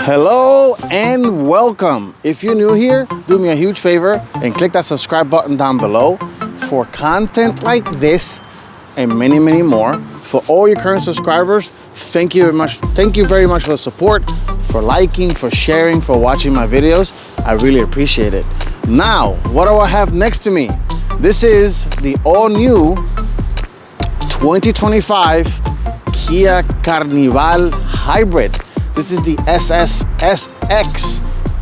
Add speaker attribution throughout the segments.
Speaker 1: Hello and welcome. If you're new here, do me a huge favor and click that subscribe button down below for content like this and many, many more. For all your current subscribers, thank you very much. Thank you very much for the support, for liking, for sharing, for watching my videos. I really appreciate it. Now, what do I have next to me? This is the all-new 2025 Kia Carnival Hybrid. This is the SX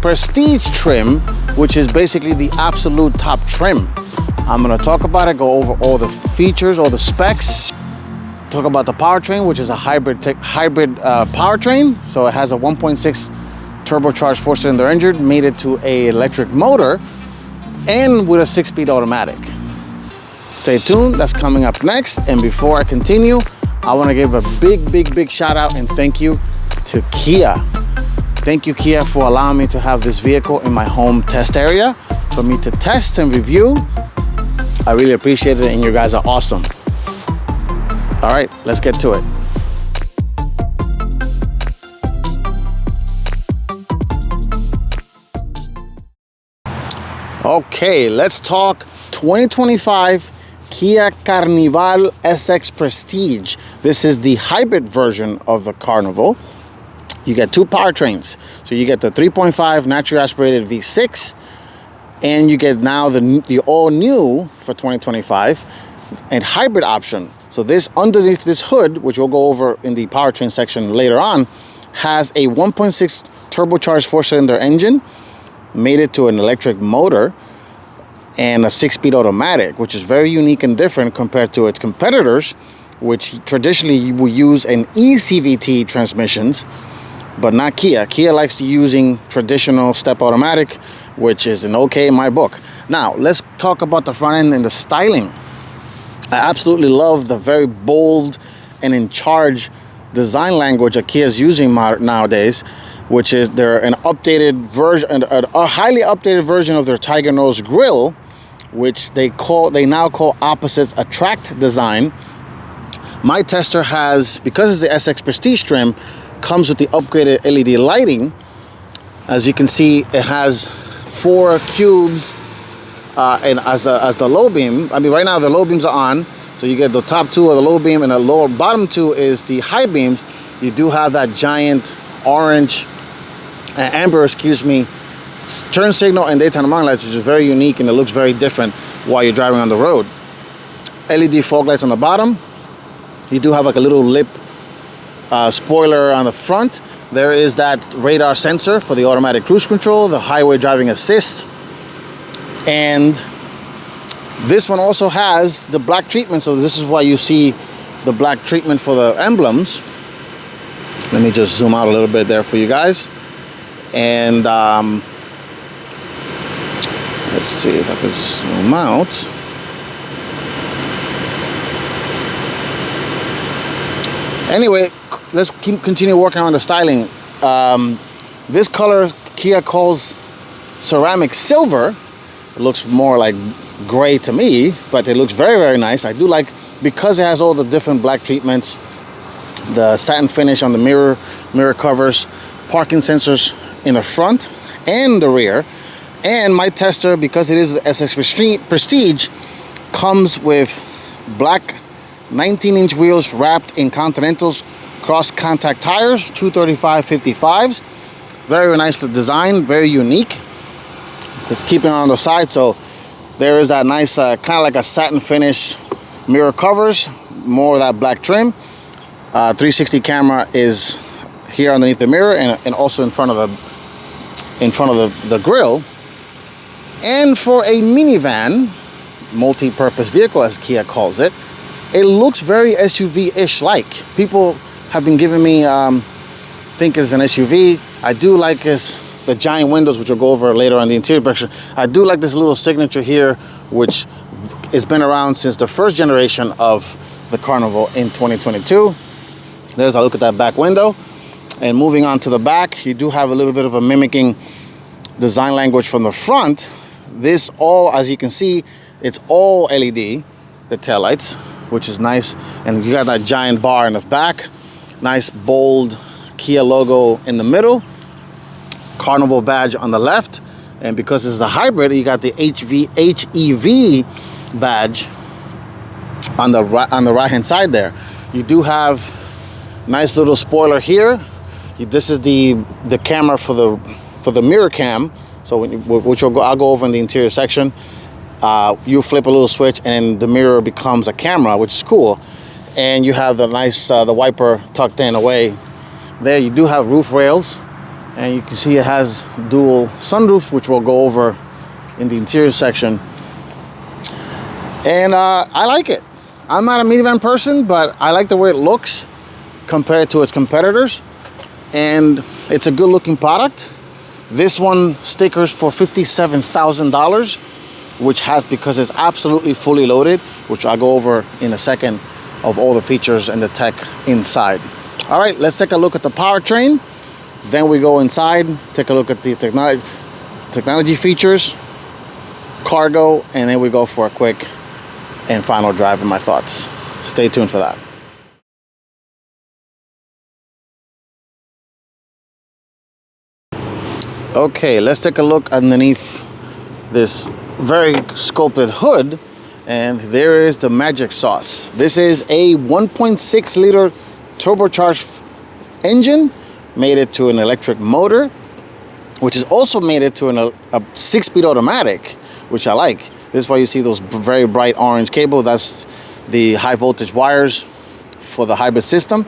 Speaker 1: Prestige trim, which is basically the absolute top trim. I'm gonna talk about it, go over all the features, all the specs, talk about the powertrain, which is a hybrid powertrain. So it has a 1.6 turbocharged 4-cylinder engine, made it to an electric motor, and with a 6-speed automatic. Stay tuned, that's coming up next. And before I continue, I wanna give a big shout out and thank you to Kia. Thank you, Kia, for allowing me to have this vehicle in my home test area for me to test and review. I really appreciate it, and you guys are awesome. All right, let's get to it. Okay, let's talk 2025 Kia Carnival SX Prestige. This is the hybrid version of the Carnival. You get two powertrains. So you get the 3.5 naturally aspirated V6, and you get now the all new for 2025 and hybrid option. So this underneath this hood, which we'll go over in the powertrain section later on, has a 1.6 turbocharged 4-cylinder engine, made it to an electric motor, and a 6-speed automatic, which is very unique and different compared to its competitors, which traditionally will use an eCVT transmissions, but not Kia. Kia likes using traditional step automatic, which is an okay in my book. Now, let's talk about the front end and the styling. I absolutely love the very bold and in charge design language that Kia is using nowadays, which is they're an updated version, a highly updated version of their Tiger Nose grille, which they now call Opposites Attract design. My tester has, because it's the SX Prestige trim, comes with the upgraded LED lighting. As you can see, it has 4 cubes and as the low beam. I mean, right now the low beams are on, so you get the top 2 of the low beam, and the bottom 2 is the high beams. You do have that giant orange amber, turn signal and daytime running lights, which is very unique and it looks very different while you're driving on the road. LED fog lights on the bottom. You do have like a little lip spoiler on the front. There is that radar sensor for the automatic cruise control, the highway driving assist, and this one also has the black treatment. So this is why you see the black treatment for the emblems. Let me just zoom out a little bit there for you guys. And let's see if I can zoom out. Anyway, let's continue working on the styling. This color Kia calls ceramic silver. It looks more like gray to me, but it looks very nice. I do like, because it has all the different black treatments, the satin finish on the mirror covers, parking sensors in the front and the rear. And my tester, because it is the SX Prestige, comes with black 19-inch wheels wrapped in Continentals cross contact tires, 235/55s. Very nice design, very unique. Just keeping it on the side, so there is that nice kind of like a satin finish mirror covers, more of that black trim. 360 camera is here underneath the mirror and also in front of the grille. And for a minivan, multi-purpose vehicle as Kia calls it, it looks very SUV-ish like. People have been giving me think it's an SUV. I do like the giant windows, which we'll go over later on the interior picture. I do like this little signature here, which has been around since the first generation of the Carnival in 2022. There's a look at that back window. And moving on to the back, you do have a little bit of a mimicking design language from the front. This all, as you can see, it's all LED, the taillights, which is nice. And you got that giant bar in the back. Nice, bold Kia logo in the middle. Carnival badge on the left, and because it's the hybrid, you got the HEV badge on the right hand side there. You do have nice little spoiler here. This is the camera for the mirror cam. So I'll go over in the interior section. You flip a little switch and the mirror becomes a camera, which is cool. And you have the nice the wiper tucked in away. There you do have roof rails, and you can see it has dual sunroofs, which we'll go over in the interior section. And I like it. I'm not a minivan person, but I like the way it looks compared to its competitors, and it's a good looking product. This one stickers for $57,000, which has, because it's absolutely fully loaded, which I'll go over in a second, of all the features and the tech inside. All right, let's take a look at the powertrain. Then we go inside, take a look at the technology features, cargo, and then we go for a quick and final drive and my thoughts. Stay tuned for that. Okay, let's take a look underneath this very sculpted hood, and there is the magic sauce. This is a 1.6 liter turbocharged engine, made it to an electric motor, which is also made it to a 6-speed automatic, which I like. This is why you see those very bright orange cable. That's the high voltage wires for the hybrid system.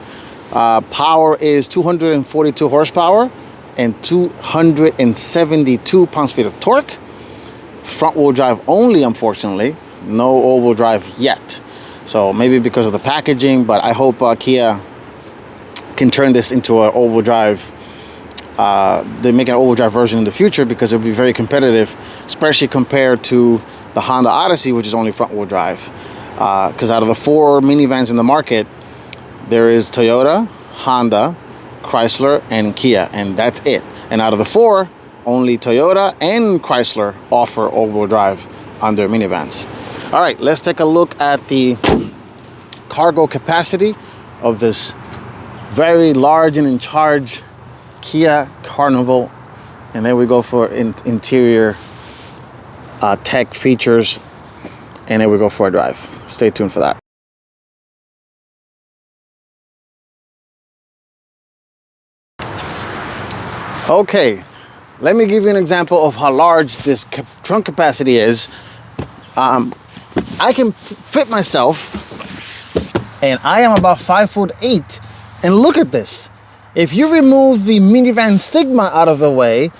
Speaker 1: Power is 242 horsepower and 272 pounds-feet of torque. Front wheel drive only, unfortunately. No all-wheel drive yet. So maybe because of the packaging, but I hope Kia can turn this into an all-wheel drive. They make an all-wheel drive version in the future, because it'll be very competitive, especially compared to the Honda Odyssey, which is only front-wheel drive. Because out of the 4 minivans in the market, there is Toyota, Honda, Chrysler, and Kia, and that's it. And out of the 4, only Toyota and Chrysler offer all-wheel drive on their minivans. All right, let's take a look at the cargo capacity of this very large and in charge Kia Carnival. And then we go for interior tech features, and then we go for a drive. Stay tuned for that. Okay, let me give you an example of how large this trunk capacity is. I can fit myself, and I am about 5'8", and look at this. If you remove the minivan stigma out of the way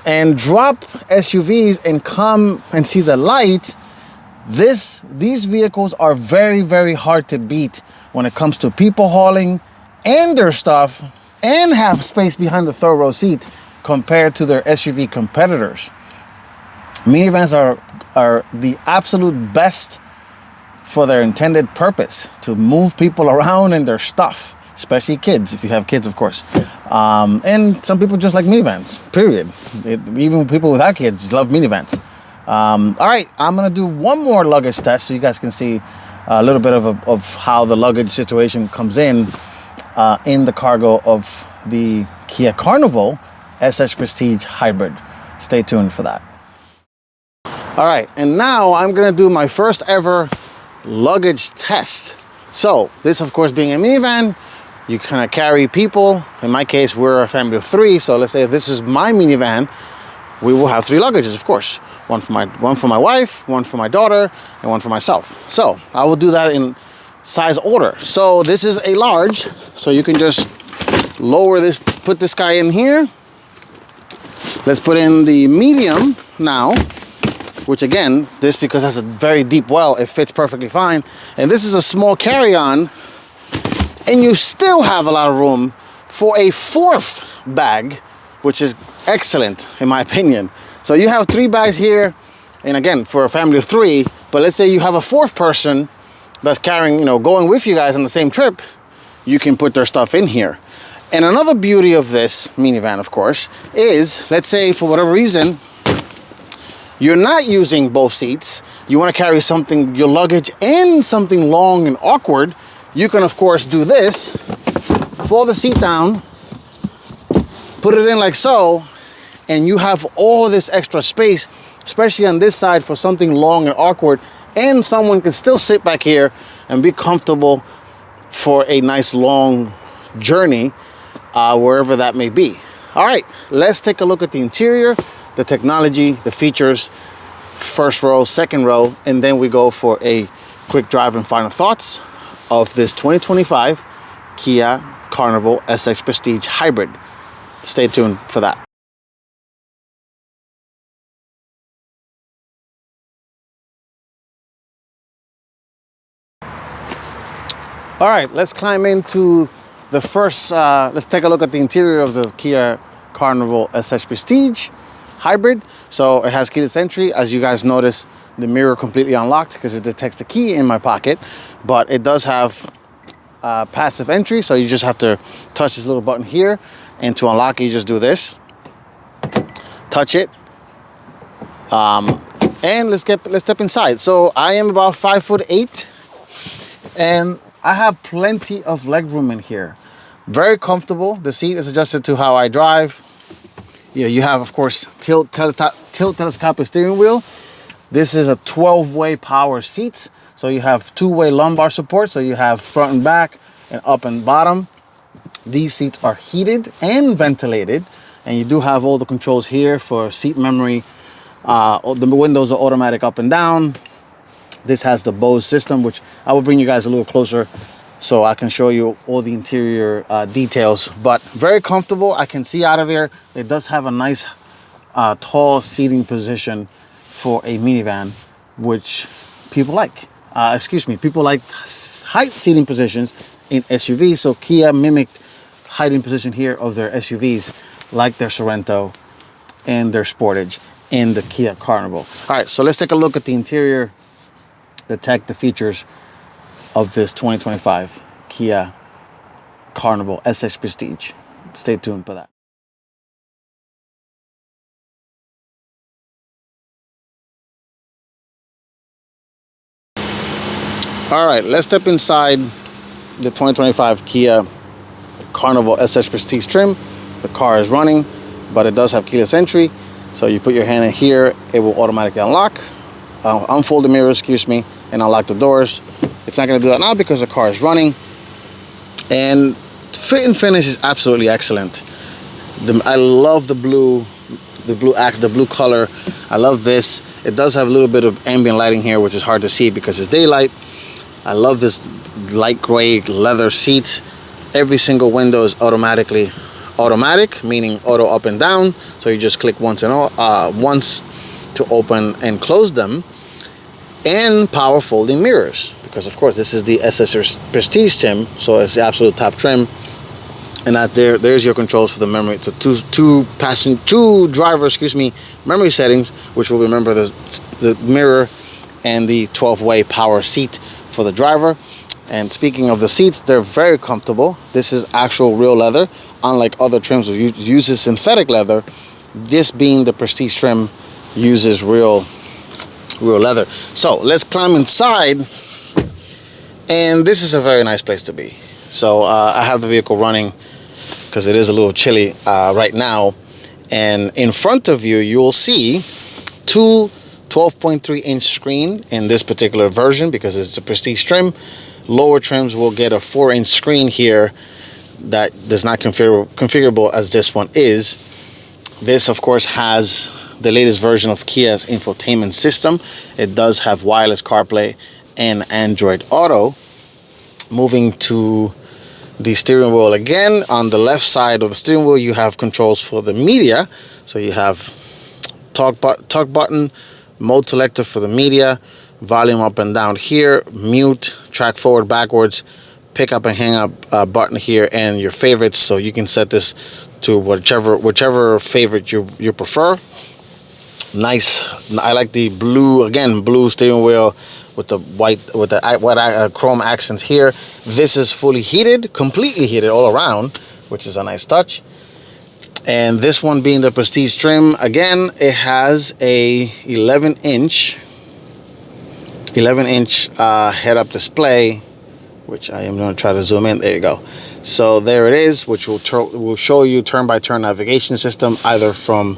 Speaker 1: and drop SUVs and come and see the light, these vehicles are very, very hard to beat when it comes to people hauling and their stuff, and have space behind the third row seat compared to their SUV competitors. Minivans are the absolute best for their intended purpose, to move people around and their stuff, especially kids, if you have kids, of course. And some people just like minivans, period. Even people without kids love minivans. All right, I'm gonna do one more luggage test so you guys can see a little bit of how the luggage situation comes in the cargo of the Kia Carnival SX Prestige Hybrid. Stay tuned for that. All right, and now I'm gonna do my first ever luggage test. So this, of course, being a minivan, you kind of carry people. In my case, we're a family of 3, so let's say if this is my minivan, we will have 3 luggages, of course. One for my wife, one for my daughter, and one for myself. So I will do that in size order. So this is a large, so you can just lower this, put this guy in here. Let's put in the medium now, which again, this, because it has a very deep well, it fits perfectly fine. And this is a small carry-on, and you still have a lot of room for a 4th bag, which is excellent in my opinion. So you have 3 bags here, and again, for a family of 3, but let's say you have a 4th person that's carrying, going with you guys on the same trip, you can put their stuff in here. And another beauty of this minivan, of course, is, let's say for whatever reason, you're not using both seats, you want to carry something, your luggage, and something long and awkward, you can, of course, do this, fold the seat down, put it in like so, and you have all this extra space, especially on this side for something long and awkward, and someone can still sit back here and be comfortable for a nice long journey, wherever that may be. All right, let's take a look at the interior, the technology, the features, first row, second row, and then we go for a quick drive and final thoughts of this 2025 Kia Carnival SX Prestige Hybrid. Stay tuned for that. All right, let's climb into the first, let's take a look at the interior of the Kia Carnival SX Prestige Hybrid. So it has keyless entry. As you guys notice, the mirror completely unlocked because it detects the key in my pocket, but it does have passive entry. So you just have to touch this little button here, and to unlock it, you just do this, touch it, and let's step inside. So I am about 5'8", and I have plenty of legroom in here. Very comfortable. The seat is adjusted to how I drive. You have, of course, tilt telescopic steering wheel. This is a 12-way power seat. So you have 2-way lumbar support. So you have front and back and up and bottom. These seats are heated and ventilated. And you do have all the controls here for seat memory. The windows are automatic up and down. This has the Bose system, which I will bring you guys a little closer so I can show you all the interior details. But very comfortable. I can see out of here. It does have a nice tall seating position for a minivan, which people like. People like height seating positions in SUVs. So Kia mimicked heighting position here of their SUVs, like their Sorento and their Sportage in the Kia Carnival. All right, so let's take a look at the interior, the tech, the features of this 2025 Kia Carnival SX Prestige. Stay tuned for that. All right, let's step inside the 2025 Kia Carnival SX Prestige trim. The car is running, but it does have keyless entry. So you put your hand in here, it will automatically unlock, unfold the mirror, and unlock the doors. It's not going to do that now because the car is running. And fit and finish is absolutely excellent. I love the blue color. I love this. It does have a little bit of ambient lighting here, which is hard to see because it's daylight. I love this light gray leather seats. Every single window is automatic, meaning auto up and down. So you just click once to open and close them. And power folding mirrors, because of course this is the SX Prestige trim, so it's the absolute top trim. And there's your controls for the memory. So two driver memory settings, which will remember the mirror and the 12-way power seat for the driver. And speaking of the seats, they're very comfortable. This is actual real leather, unlike other trims which uses synthetic leather. This being the Prestige trim uses real leather. So let's climb inside, and this is a very nice place to be. So I have the vehicle running because it is a little chilly right now, and in front of you you'll see two 12.3-inch screen in this particular version because it's a Prestige trim. Lower trims will get a 4-inch screen here that does not configurable as this one is. This of course has the latest version of Kia's infotainment system. It does have wireless CarPlay and Android Auto. Moving to the steering wheel again, on the left side of the steering wheel you have controls for the media. So you have talk button, mode selector for the media, volume up and down here, mute, track forward, backwards, pick up and hang up button here, and your favorites. So you can set this to whichever favorite you prefer. Nice. I like the blue steering wheel with the white chrome accents here. This is fully heated, completely heated all around, which is a nice touch. And this one being the Prestige trim, again, it has a 11-inch head-up display, which I am going to try to zoom in. There you go. So there it is, which will show you turn-by-turn navigation system, either from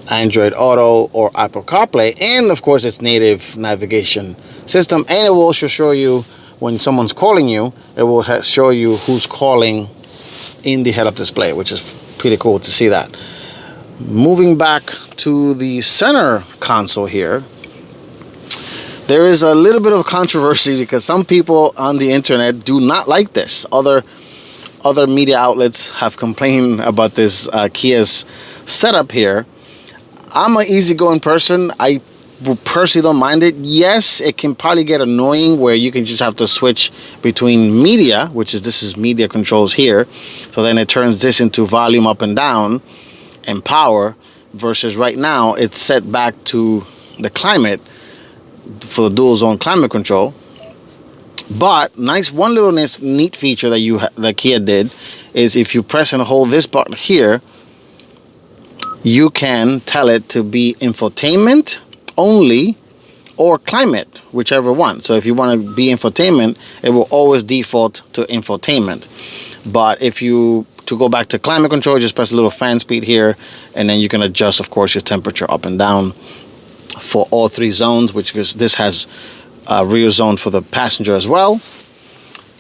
Speaker 1: Android Auto or Apple CarPlay, and of course its native navigation system. And it will also show you when someone's calling you, it will show you who's calling in the head-up display, which is pretty cool to see that. Moving back to the center console here, there is a little bit of controversy because some people on the internet do not like this. Other media outlets have complained about this Kia's setup here. I'm an easygoing person. I personally don't mind it. Yes, it can probably get annoying where you can just have to switch between media, which is this is media controls here. So then it turns this into volume up and down and power, versus right now it's set back to the climate for the dual zone climate control. But one little neat feature that Kia did is if you press and hold this button here, you can tell it to be infotainment only or climate, whichever one. So if you want to be infotainment, it will always default to infotainment. But if you to go back to climate control, just press a little fan speed here, and then you can adjust, of course, your temperature up and down for all three zones, which is this has a rear zone for the passenger as well.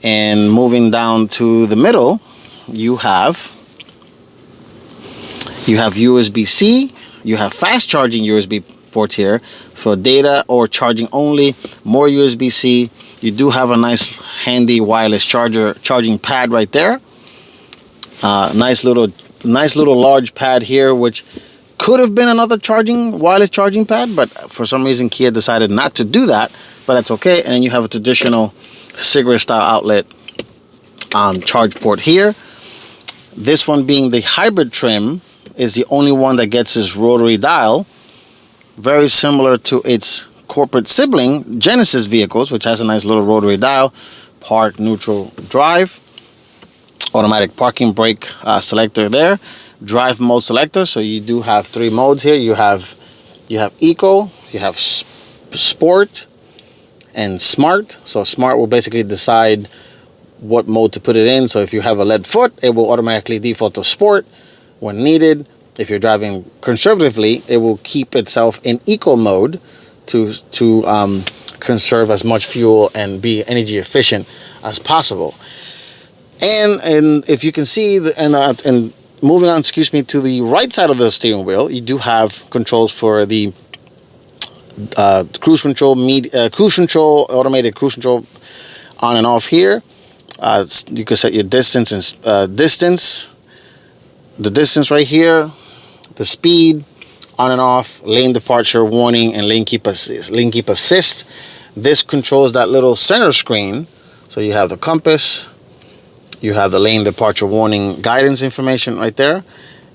Speaker 1: And moving down to the middle, you have USB-C, you have fast charging USB ports here for data or charging only, more USB-C. You do have a nice handy wireless charging pad right there. Nice little large pad here, which could have been another wireless charging pad, but for some reason Kia decided not to do that, but that's okay. And then you have a traditional cigarette style outlet charge port here. This one, being the hybrid trim, is the only one that gets this rotary dial, very similar to its corporate sibling Genesis vehicles, which has a nice little rotary dial, park, neutral, drive, automatic parking brake selector there, drive mode selector. So you do have three modes here. You have eco, you have sport, and smart. So smart will basically decide what mode to put it in. So if you have a lead foot, it will automatically default to sport when needed. If you're driving conservatively, it will keep itself in eco mode to conserve as much fuel and be energy efficient as possible. And if you can see, and moving on, to the right side of the steering wheel, you do have controls for the cruise control, automated cruise control on and off here. You can set your distance and the distance right here, the speed, on and off, lane departure warning, and lane keep assist. This controls that little center screen. So you have the compass, you have the lane departure warning guidance information right there.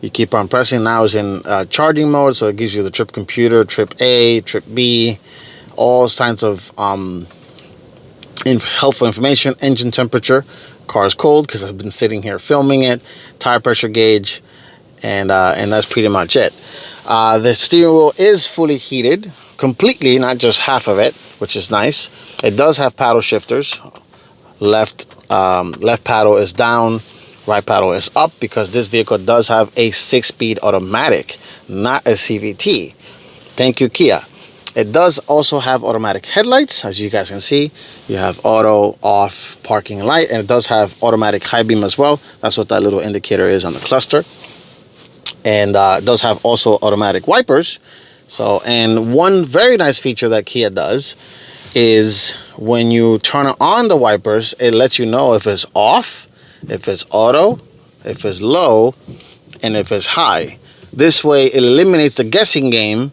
Speaker 1: You keep on pressing. Now it's in charging mode, so it gives you the trip computer, trip A, trip B, all kinds of helpful information. Engine temperature, car's cold because I've been sitting here filming it, tire pressure gauge, and that's pretty much it. The steering wheel is fully heated completely, not just half of it, which is nice. It does have paddle shifters. Left paddle is down, right paddle is up, because this vehicle does have a 6-speed automatic, not a CVT. Thank you, Kia. It does also have automatic headlights. As you guys can see, you have auto, off, parking light, and it does have automatic high beam as well. That's what that little indicator is on the cluster. And it does have also automatic wipers. So, and one very nice feature that Kia does is when you turn on the wipers, it lets you know if it's off, if it's auto, if it's low, and if it's high. This way it eliminates the guessing game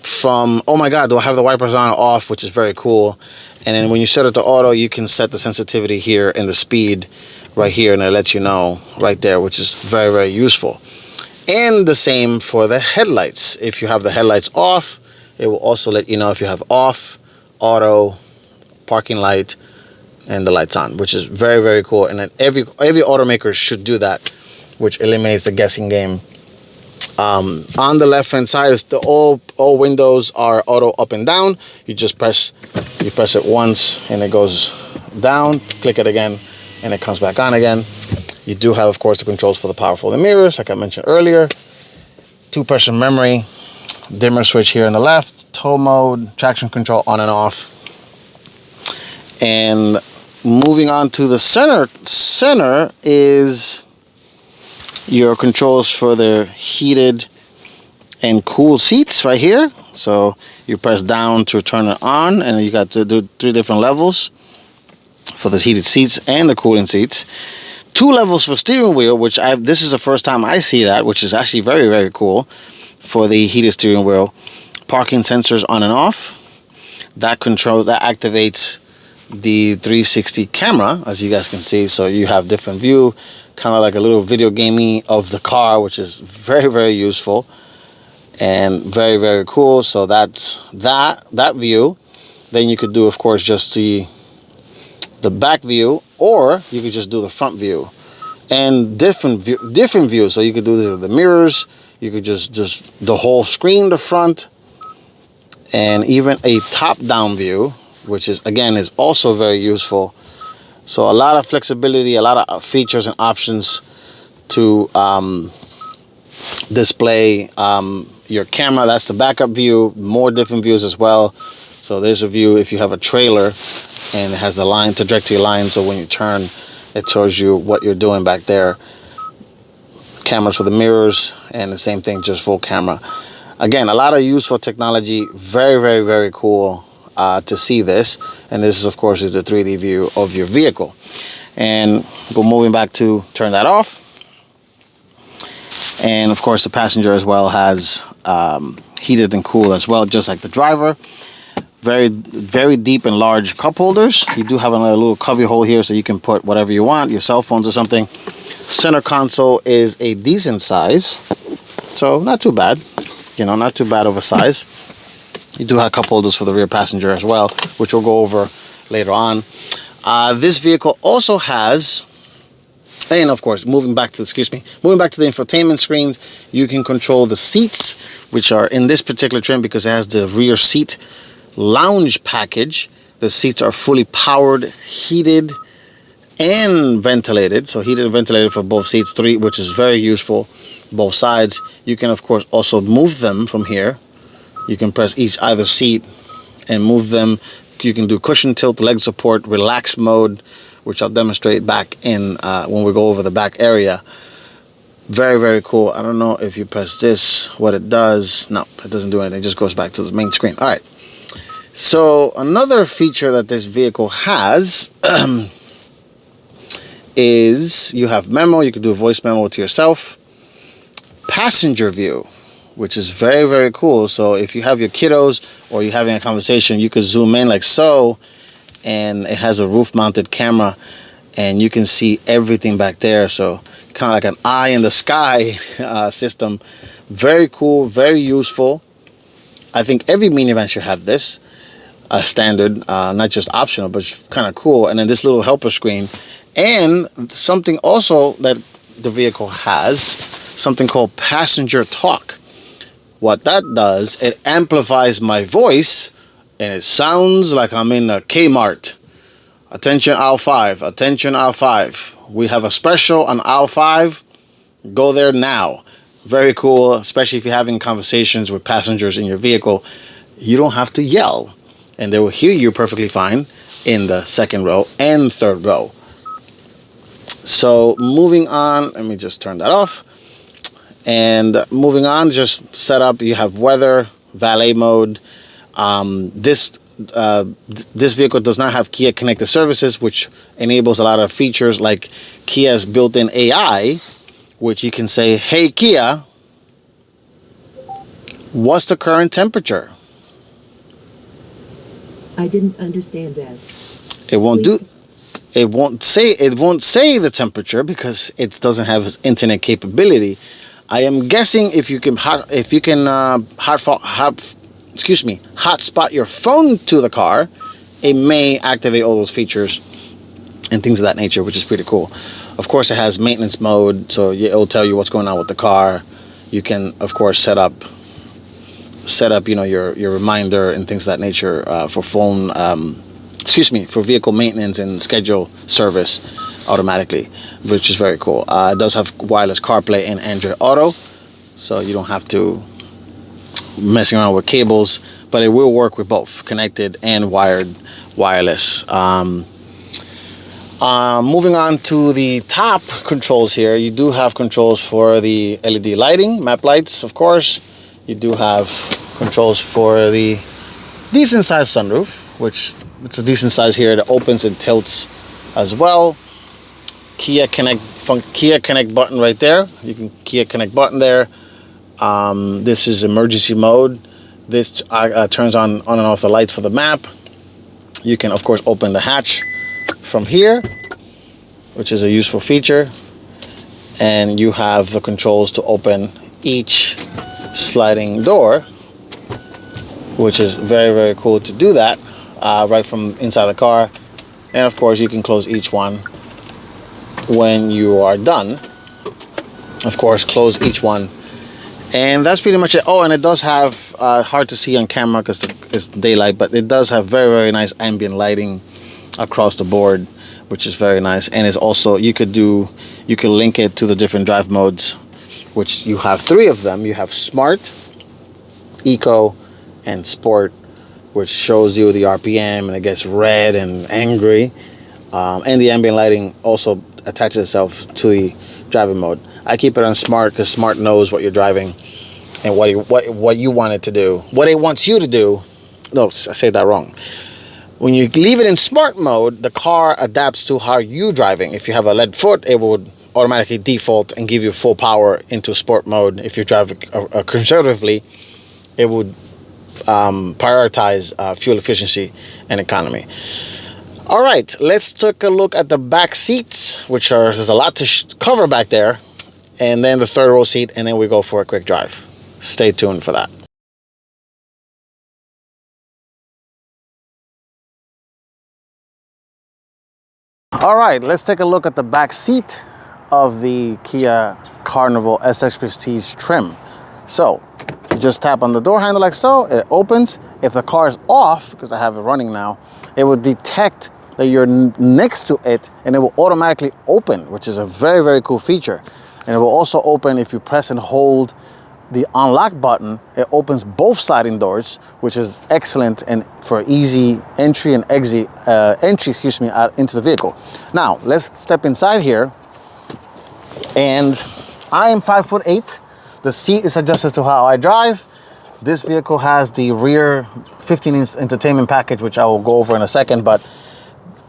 Speaker 1: from, oh my god, do I have the wipers on or off, which is very cool. And then when you set it to auto, you can set the sensitivity here and the speed right here, and it lets you know right there, which is very, very useful. And the same for the headlights. If you have the headlights off, it will also let you know if you have off, auto, parking light, and the lights on, which is very, very cool. And every automaker should do that, which eliminates the guessing game. On the left hand side, is all windows are auto up and down. You press it once and it goes down, click it again and it comes back on again. You do have, of course, the controls for the power folding mirrors, like I mentioned earlier. 2-person memory, dimmer switch here on the left, tow mode, traction control on and off. And moving on to the center is your controls for the heated and cool seats right here. So you press down to turn it on, and you got to do 3 different levels for the heated seats and the cooling seats. 2 levels for steering wheel, which this is the first time I see that, which is actually very, very cool for the heated steering wheel. Parking sensors on and off. That activates the 360 camera, as you guys can see. So you have different view, kind of like a little video gaming of the car, which is very, very useful and very, very cool. So that's that view. Then you could do, of course, just the back view, or you could just do the front view, and different views. So you could do the mirrors, you could just the whole screen, the front, and even a top-down view, which is also very useful. So a lot of flexibility, a lot of features and options to display your camera. That's the backup view. More different views as well. So there's a view if you have a trailer, and it has the line to trajectory line. So when you turn, it shows you what you're doing back there. Cameras for the mirrors, and the same thing, just full camera. Again, a lot of useful technology. Very, very, very cool to see this. And this is, of course, is the 3D view of your vehicle. And we're moving back to turn that off. And of course, the passenger as well has heated and cool as well, just like the driver. Very, very deep and large cup holders. You do have another little cubby hole here, so you can put whatever you want, your cell phones or something. Center console is a decent size, so not too bad. Not too bad of a size. You do have cup holders for the rear passenger as well, which we'll go over later on. This vehicle also has, and of course, moving back to the infotainment screens, you can control the seats, which are in this particular trim because it has the rear seat lounge package. The seats are fully powered, heated, and ventilated. So heated and ventilated for both seats, 3, which is very useful, both sides. You can, of course, also move them from here. You can press either seat and move them. You can do cushion tilt, leg support, relax mode, which I'll demonstrate back in when we go over the back area. Very, very cool. I don't know if you press this, what it does. No, it doesn't do anything. It just goes back to the main screen. All right. So another feature that this vehicle has is you have memo. You can do a voice memo to yourself. Passenger view, which is very, very cool. So if you have your kiddos or you're having a conversation, you could zoom in like so, and it has a roof-mounted camera, and you can see everything back there. So kind of like an eye in the sky system. Very cool, very useful. I think every minivan should have this. Standard, not just optional, but kind of cool. And then this little helper screen, and something also that the vehicle has, something called passenger talk. What that does, it amplifies my voice, and it sounds like I'm in a Kmart. Attention aisle 5, attention aisle 5. We have a special on aisle 5. Go there now. Very cool, especially if you're having conversations with passengers in your vehicle. You don't have to yell, and they will hear you perfectly fine in the second row and third row. So moving on, let me just turn that off. And moving on, just set up, you have weather, valet mode. This vehicle does not have Kia connected services, which enables a lot of features like Kia's built-in AI, which you can say, hey Kia, what's the current temperature?
Speaker 2: I didn't understand that.
Speaker 1: It won't say the temperature because it doesn't have internet capability. I am guessing if you can hotspot your phone to the car, it may activate all those features and things of that nature, which is pretty cool. Of course, it has maintenance mode, so it'll tell you what's going on with the car. You can, of course, set up your reminder and things of that nature for phone for vehicle maintenance and schedule service automatically, which is very cool. It does have wireless CarPlay and Android Auto, so you don't have to messing around with cables, but it will work with both connected and wireless. Moving on to the top controls here, you do have controls for the LED lighting, map lights, of course. You do have controls for the decent sized sunroof, which it's a decent size here that opens and tilts as well. Kia Connect button right there. You can Kia Connect button there. This is emergency mode. This turns on and off the lights for the map. You can of course open the hatch from here, which is a useful feature, and you have the controls to open each sliding door, which is very, very cool to do that right from inside the car. And of course you can close each one when you are done. Of course, close each one, and that's pretty much it. Oh, and it does have hard to see on camera because it's daylight, but it does have very, very nice ambient lighting across the board, which is very nice. And it's also, you could link it to the different drive modes, which you have 3 of them. You have Smart, Eco, and Sport, which shows you the RPM, and it gets red and angry. And the ambient lighting also attaches itself to the driving mode. I keep it on Smart because Smart knows what you're driving and what you want it to do, what it wants you to do. No, I said that wrong. When you leave it in Smart mode, the car adapts to how you're driving. If you have a lead foot, it would automatically default and give you full power into Sport mode. If you drive conservatively, it would prioritize fuel efficiency and economy. All right, let's take a look at the back seats, which there's a lot to cover back there, and then the third row seat, and then we go for a quick drive. Stay tuned for that. All right, let's take a look at the back seat of the Kia Carnival SX Prestige trim. So you just tap on the door handle like so, it opens. If the car is off, because I have it running now, it will detect that you're next to it, and it will automatically open, which is a very, very cool feature. And it will also open if you press and hold the unlock button. It opens both sliding doors, which is excellent and for easy entry and exit out into the vehicle. Now let's step inside here, and I am 5'8". The seat is adjusted to how I drive. This vehicle has the rear 15-inch entertainment package, which I will go over in a second, but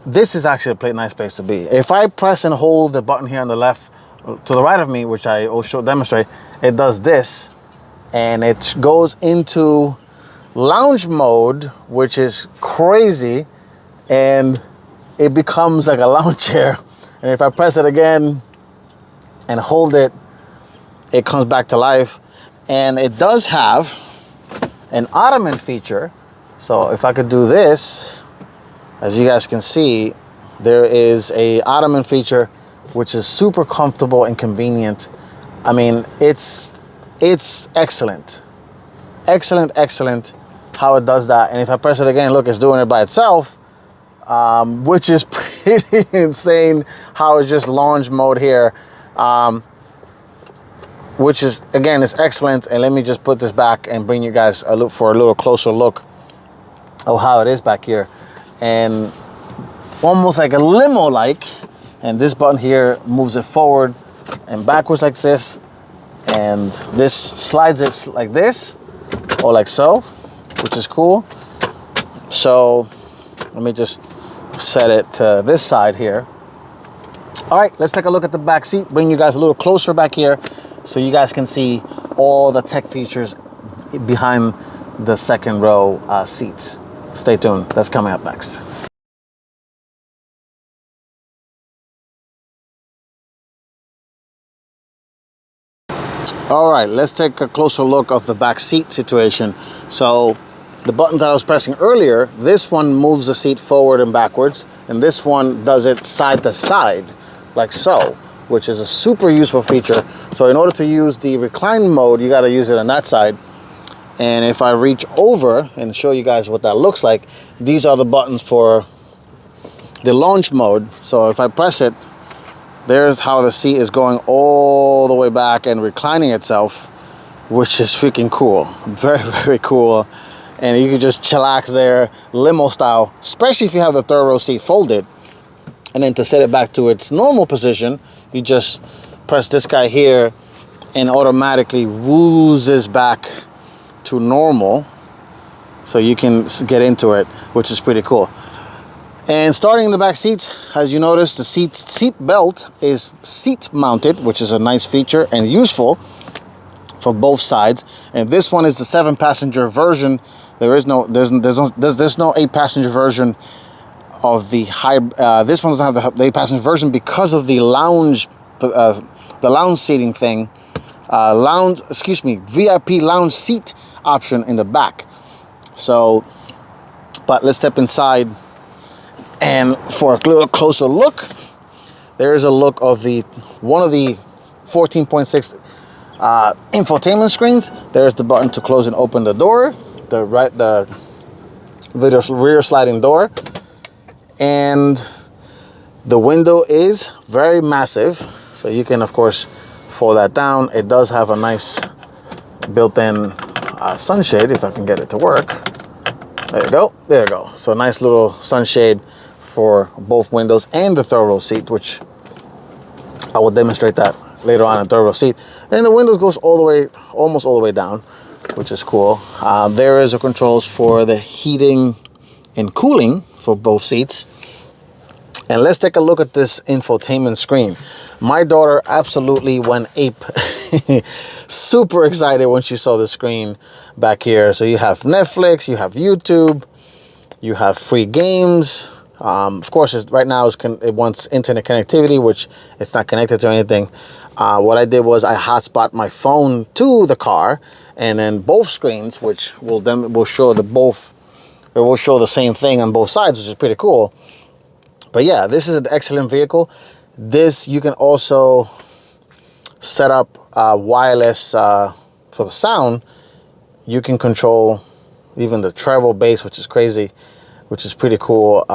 Speaker 1: this is actually a nice place to be. If I press and hold the button here on the left to the right of me, which I will demonstrate, it does this, and it goes into lounge mode, which is crazy, and it becomes like a lounge chair. And if I press it again and hold it, it comes back to life. And it does have an ottoman feature. So if I could do this, as you guys can see, there is a ottoman feature, which is super comfortable and convenient. I mean, it's excellent. Excellent how it does that. And if I press it again, look, it's doing it by itself, which is pretty insane how it's just launch mode here, which is, again, is excellent. And let me just put this back and bring you guys a look for a little closer look of how it is back here. And almost like a limo-like. And this button here moves it forward and backwards like this. And this slides it like this, or like so, which is cool. So let me just set it to this side here. All right, let's take a look at the back seat. Bring you guys a little closer back here so you guys can see all the tech features behind the second row seats. Stay tuned, that's coming up next. All right, let's take a closer look of the back seat situation. So the buttons that I was pressing earlier, this one moves the seat forward and backwards, and this one does it side to side, like so, which is a super useful feature. So in order to use the recline mode, you gotta use it on that side. And if I reach over and show you guys what that looks like, these are the buttons for the launch mode. So if I press it, there's how the seat is going all the way back and reclining itself. which is freaking cool. Very, very cool. And you can just chillax there, limo style, especially if you have the third row seat folded. And then to set it back to its normal position, you just press this guy here and automatically woozes back to normal. So you can get into it, which is pretty cool. And starting in the back seats, as you notice, the seat belt is seat mounted, which is a nice feature and useful for both sides. And this one is the 7-passenger version. There's no 8-passenger version of the this one doesn't have the 8-passenger version because of the lounge seating thing, VIP lounge seat option in the back. So, but let's step inside, and for a little closer look, there is a look of one of the 14.6 infotainment screens. There's the button to close and open the door, the rear sliding door, and the window is very massive, so you can of course fold that down. It does have a nice built-in sunshade, if I can get it to work. There you go, there you go. So nice little sunshade for both windows and the third row seat, which I will demonstrate that later on in third row seat. And the windows goes almost all the way down, which is cool. There is a controls for the heating and cooling for both seats. And let's take a look at this infotainment screen. My daughter absolutely went ape. Super excited when she saw the screen back here. So you have Netflix, you have YouTube, you have free games. Of course, right now it wants internet connectivity, which it's not connected to anything. What I did was I hotspot my phone to the car, and then both screens, which will show it will show the same thing on both sides, which is pretty cool. But yeah, this is an excellent vehicle. This, you can also set up wireless for the sound. You can control even the treble bass, which is crazy, which is pretty cool.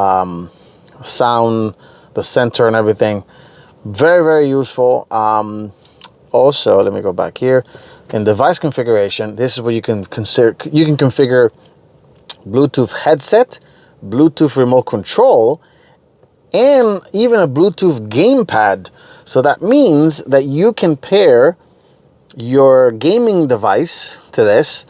Speaker 1: Sound, the center and everything. Very, very useful. Also, let me go back here. In device configuration, this is where you can configure Bluetooth headset, Bluetooth remote control, and even a Bluetooth gamepad. So that means that you can pair your gaming device to this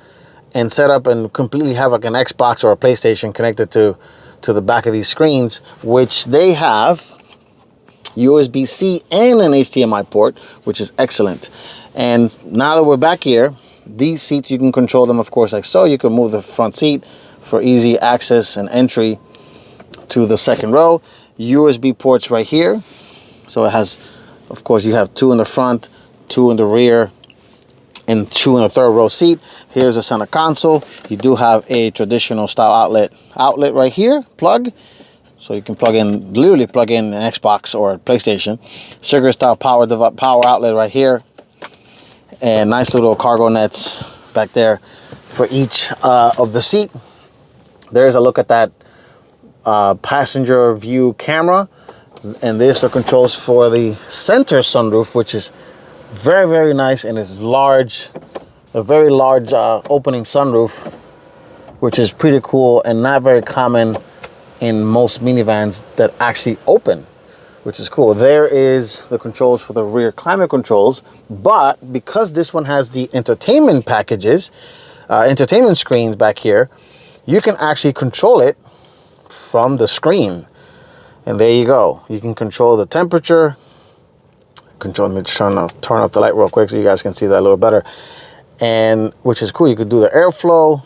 Speaker 1: and set up and completely have like an Xbox or a PlayStation connected to the back of these screens, which they have USB-C and an HDMI port, which is excellent. And now that we're back here, these seats, you can control them, of course, like so. You can move the front seat for easy access and entry to the second row. USB ports right here. So it has, of course, you have 2 in the front, 2 in the rear, and 2 in the third row seat. Here's a center console. You do have a traditional style outlet right here, plug. So you can literally plug in an Xbox or a PlayStation. Cigarette style power outlet right here. And nice little cargo nets back there for each of the seat. There's a look at that passenger view camera. And these are controls for the center sunroof, which is very, very nice, and it's large, a very large opening sunroof, which is pretty cool and not very common in most minivans that actually open, which is cool. There is the controls for the rear climate controls, but because this one has the entertainment packages, entertainment screens back here, you can actually control it from the screen. And there you go. You can control the temperature. Let me turn off the light real quick so you guys can see that a little better. And which is cool. You could do the airflow.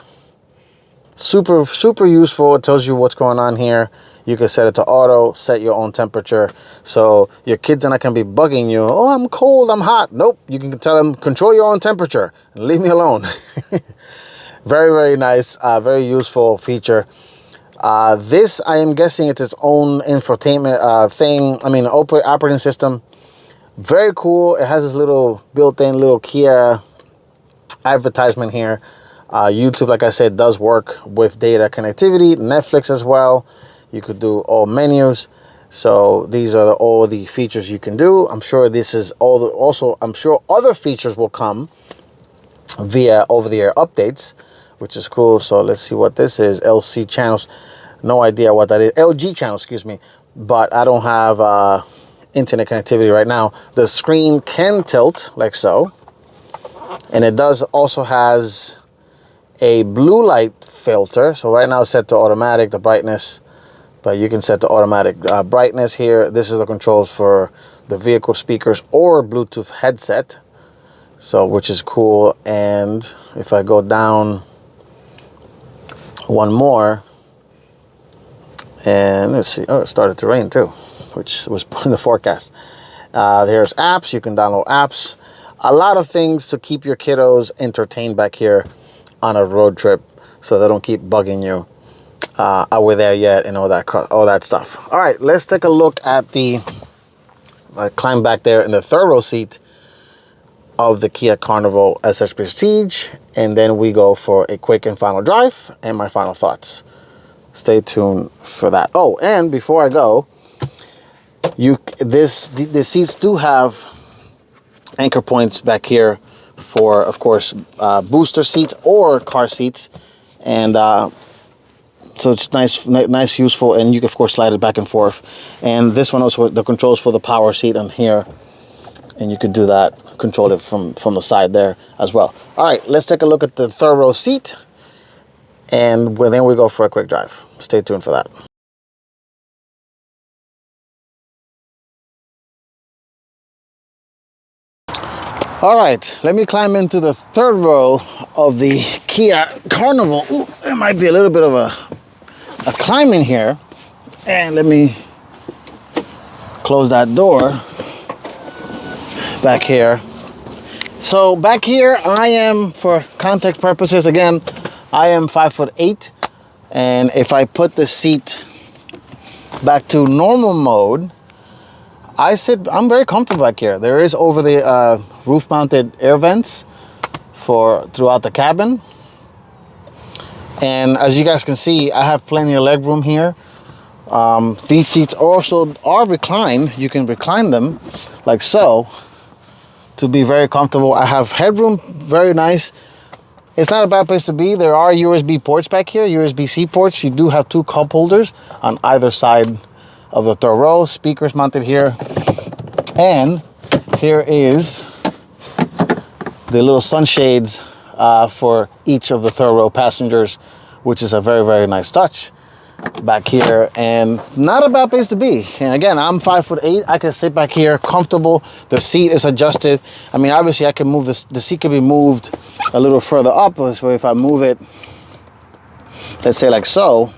Speaker 1: Super, super useful. It tells you what's going on here. You can set it to auto, set your own temperature. So your kids are not going to be bugging you. Oh, I'm cold, I'm hot. Nope. You can tell them, control your own temperature and leave me alone. Very, very nice. Very useful feature. This, I am guessing it's its own infotainment thing. I mean, operating system. Very cool. It has this little built-in little Kia advertisement here. YouTube, like I said, does work with data connectivity. Netflix as well. You could do all menus. So these are all the features you can do. I'm sure this is I'm sure other features will come via over-the-air updates, which is cool. So let's see what this is. LC channels. No idea what that is. LG channel, excuse me. But I don't have internet connectivity right now. The screen can tilt like so. And it does also has a blue light filter. So right now it's set to automatic, the brightness. But you can set the automatic brightness here. This is the controls for the vehicle speakers or Bluetooth headset. So, which is cool. And if I go down one more, and let's see, oh, it started to rain too, which was in the forecast. There's apps, you can download apps. A lot of things to keep your kiddos entertained back here on a road trip so they don't keep bugging you. Are we there yet? And all that stuff. All right, let's take a look at the, climb back there in the third row seat of the Kia Carnival SX Prestige, and then we go for a quick and final drive and my final thoughts. Stay tuned for that. Oh, and before I go, the seats do have anchor points back here for, of course, booster seats or car seats, and so it's nice, useful, and you can, of course, slide it back and forth. And this one also, the controls for the power seat on here, and you could do that, control it from the side there as well. All right, let's take a look at the third row seat, and then we go for a quick drive. Stay tuned for that. All right, let me climb into the third row of the Kia Carnival. Ooh, there might be a little bit of a climb in here. And let me close that door back here. So back here, I am, for context purposes, again, I am 5'8", and if I put the seat back to normal mode, I'm very comfortable back here. There is over the roof-mounted air vents throughout the cabin, and as you guys can see, I have plenty of leg room here. These seats also are reclined. You can recline them like so to be very comfortable. I have headroom, very nice. It's not a bad place to be. There are USB ports back here, USB-C ports. You do have two cup holders on either side of the third row. Speakers mounted here. And here is the little sunshades for each of the third row passengers, which is a very, very nice touch back here, and not a bad place to be. And again, I'm 5'8". I can sit back here comfortable. The seat is adjusted. I mean, obviously I can move this. The seat can be moved a little further up. So if I move it, let's say like so,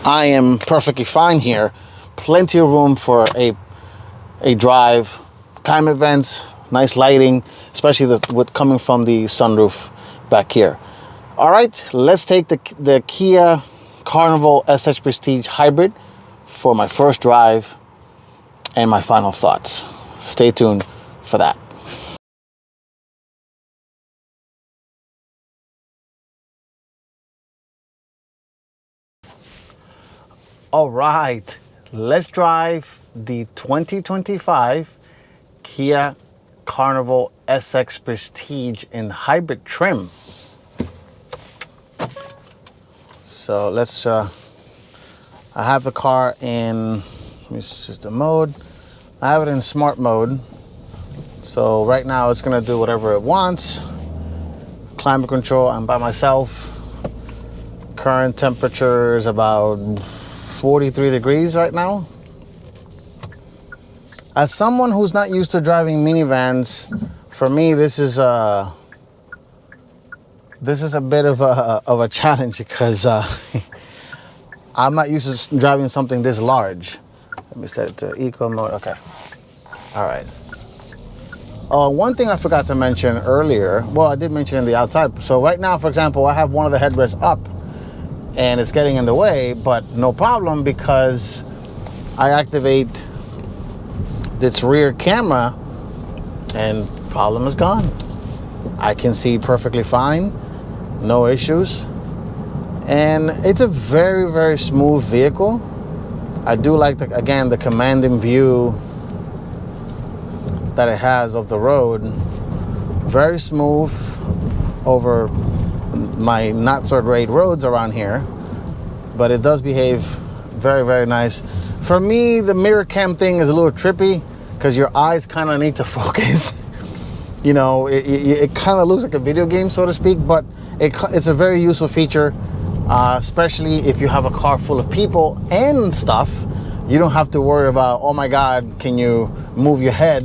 Speaker 1: I am perfectly fine here. Plenty of room for a drive. Climate vents, nice lighting, especially with coming from the sunroof back here. All right, let's take the Kia Carnival SX Prestige Hybrid for my first drive and my final thoughts. Stay tuned for that. All right, let's drive the 2025 Kia Carnival SX Prestige in hybrid trim. So let's, I have the car in, this is the mode. I have it in smart mode. So right now it's gonna do whatever it wants. Climate control, I'm by myself. Current temperature is about 43 degrees right now. As someone who's not used to driving minivans, for me this is a bit of a challenge because I'm not used to driving something this large. Let me set it to eco mode. Okay. All right. One thing I forgot to mention earlier. Well, I did mention in the outside. So right now, for example, I have one of the headrests up, and it's getting in the way, but no problem because I activate this rear camera, and problem is gone. I can see perfectly fine. No issues, and it's a very, very smooth vehicle. I do like the commanding view that it has of the road. very smooth over my not so great roads around here, but it does behave very, very nice. For me, the mirror cam thing is a little trippy because your eyes kind of need to focus. You know, it kind of looks like a video game, so to speak, but it's a very useful feature, especially if you have a car full of people and stuff. You don't have to worry about, oh my God, can you move your head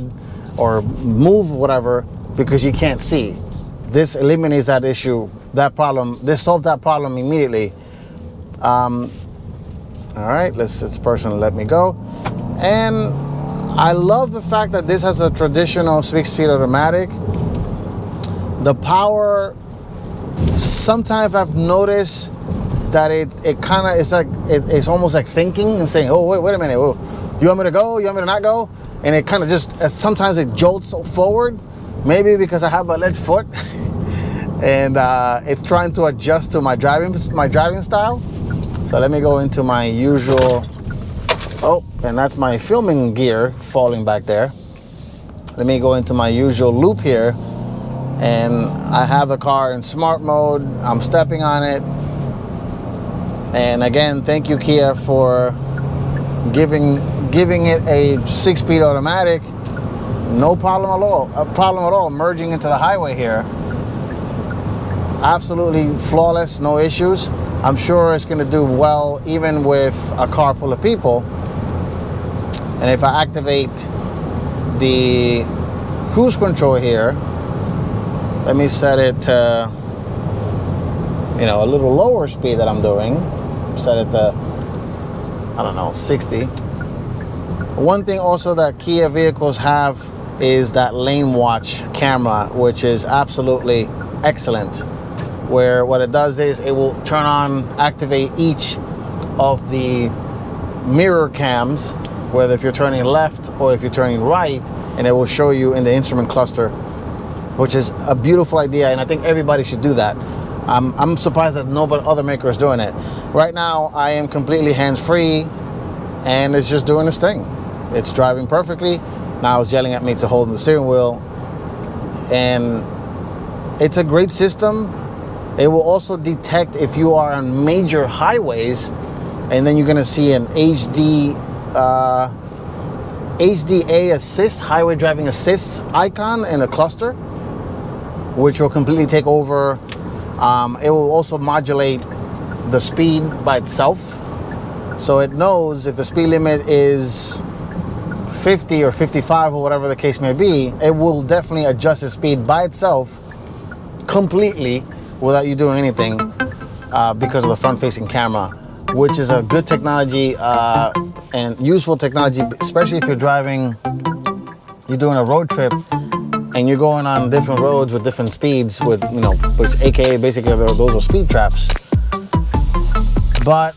Speaker 1: or move whatever because you can't see. This eliminates that issue, that problem. This solved that problem immediately. All right, this person let me go. And I love the fact that this has a traditional 6-speed automatic. The power, sometimes I've noticed that it kind of is like, it's almost like thinking and saying, oh, wait a minute, oh, you want me to go? You want me to not go? And it kind of just, sometimes it jolts forward, maybe because I have my left foot and it's trying to adjust to my driving style. So let me go into my usual, oh, and that's my filming gear falling back there. Let me go into my usual loop here, and I have the car in smart mode. I'm stepping on it. And again, thank you, Kia, for giving it a 6-speed automatic. No problem at all merging into the highway here. Absolutely flawless, no issues. I'm sure it's going to do well even with a car full of people. And if I activate the cruise control here, let me set it to, you know, a little lower speed that I'm doing. Set it to, I don't know, 60. One thing also that Kia vehicles have is that lane watch camera, which is absolutely excellent. Where what it does is it will turn on, activate each of the mirror cams, whether if you're turning left or if you're turning right, and it will show you in the instrument cluster, which is a beautiful idea, and I think everybody should do that. I'm surprised that nobody other maker is doing it. Right now, I am completely hands-free, and it's just doing its thing. It's driving perfectly. Now it's yelling at me to hold the steering wheel, and it's a great system. It will also detect if you are on major highways, and then you're going to see an HDA assist, highway driving assist icon in the cluster, which will completely take over. It will also modulate the speed by itself. So it knows if the speed limit is 50 or 55 or whatever the case may be, it will definitely adjust its speed by itself completely without you doing anything because of the front-facing camera, which is a good technology and useful technology, especially if you're doing a road trip and you're going on different roads with different speeds, with, you know, which AKA basically those are speed traps. But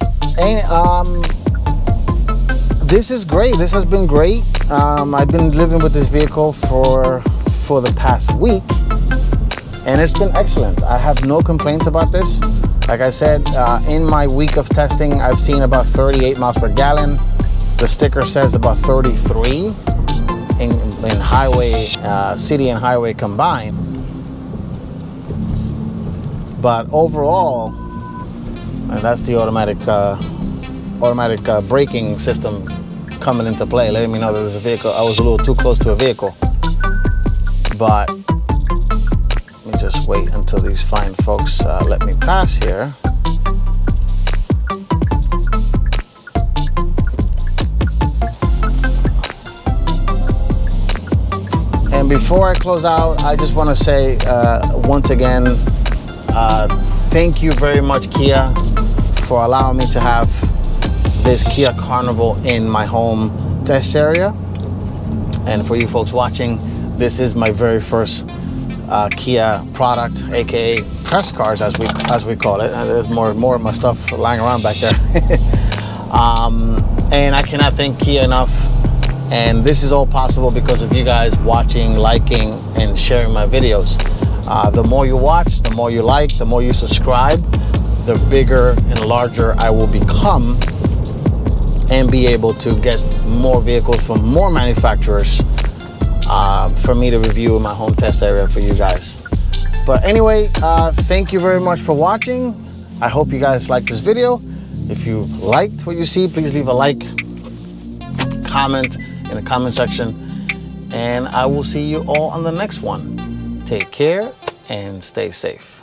Speaker 1: this is great. This has been great. I've been living with this vehicle for the past week, and it's been excellent. I have no complaints about this. Like I said, in my week of testing, I've seen about 38 miles per gallon. The sticker says about 33 in highway, city and highway combined. But overall, and that's the automatic braking system coming into play, letting me know that there's a vehicle. I was a little too close to a vehicle. But let me just wait until these fine folks let me pass here. And before I close out, I just want to say once again, thank you very much, Kia, for allowing me to have this Kia Carnival in my home test area. And for you folks watching, this is my very first Kia product, aka press cars, as we call it. There's more of my stuff lying around back there. And I cannot thank Kia enough. And this is all possible because of you guys watching, liking, and sharing my videos. The more you watch, the more you like, the more you subscribe, the bigger and larger I will become and be able to get more vehicles from more manufacturers for me to review in my home test area for you guys. But anyway, thank you very much for watching. I hope you guys liked this video. If you liked what you see, please leave a like, comment in the comment section, and I will see you all on the next one. Take care and stay safe.